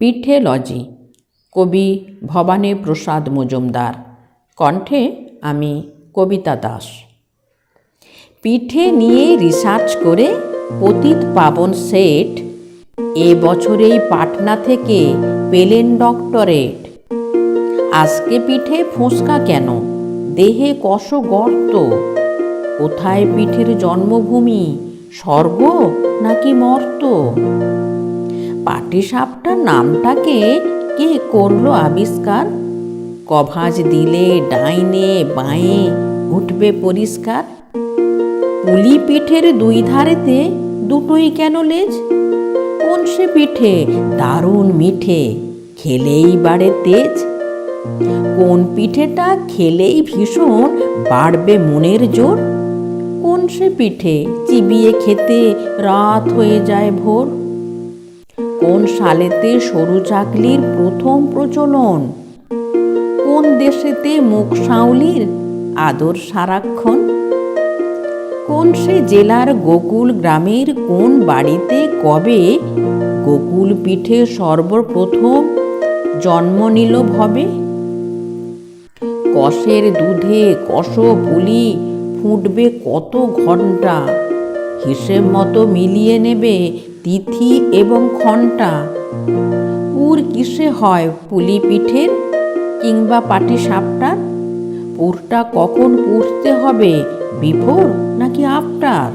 পিঠেলজি, কবি ভবানী প্রসাদ মজুমদার, কণ্ঠে আমি কবিতা দাস। পিঠে নিয়ে রিসার্চ করে পতিত পাবন শেঠ এবছরেই পাটনা থেকে পেলেন ডক্টরেট। আজকে পিঠে ফোঁসকা কেন, দেহে কষ গর্ত? কোথায় পিঠের জন্মভূমি, স্বর্গ নাকি মর্ত? পাটিসাপটার নামটাকে কে করলো আবিষ্কার? কভাজ দিলে ডাইনে বাঁয়ে উঠবে পরিষ্কার। পুলি পিঠের দুই ধারেতে দুটোই কেন লেজ? কোন সে পিঠে দারুণ মিঠে, খেলেই বাড়ে তেজ? কোন পিঠেটা খেলেই ভীষণ বাড়বে মনের জোর? কোন সে পিঠে চিবিয়ে খেতে রাত হয়ে যায় ভোর? কোন সালেতে সরু চাকলির প্রথম প্রচলন? কোন দেশেতে মুখ সাউলির আদর সারাক্ষণ? কোন সে জেলার গোকুল গ্রামের কোন বাড়িতে কবে গোকুল পিঠে সর্বপ্রথম জন্ম নিল ভবে? কষের দুধে কষ পুলি ফুটবে কত ঘণ্টা, হিসেব মতো মিলিয়ে নেবে তিথি এবং ঘণ্টা। পুর কিসে হয় পুলি পিঠের কিংবা পাটিসাপটার? পুরটা কখন পুষতে হবে, বিফোর নাকি আফটার?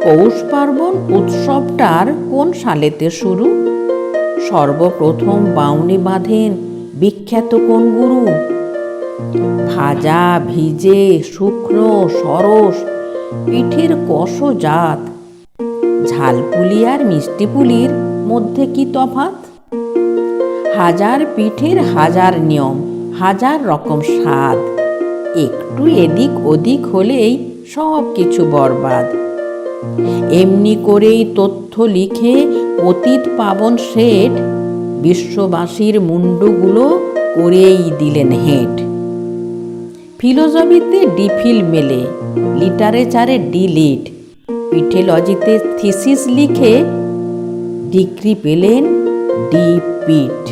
পৌষ পার্বণ উৎসবটার কোন সালেতে শুরু? সর্বপ্রথম বাউনি বাঁধেন বিখ্যাত কোন গুরু? ভাজা ভিজে শুকনো সরস পিঠের কষ জাত, ঝালপুলি আর মিষ্টি পুলির মধ্যে কি তফাৎ? হাজার পিঠের হাজার নিয়ম, হাজার রকম স্বাদ, একটু এদিক ওদিক হলেই সব কিছু বরবাদ। এমনি করেই তথ্য লিখে পতিত পাবন শেঠ বিশ্ববাসীর মুন্ডুগুলো করেই দিলেন হেঁট। ফিলোজফিতে ডিফিল মেলে, লিটারেচারে ডিলিট, পিঠেলজিতে থিসিস লিখে ডিগ্রি পেলেন ডি পিট।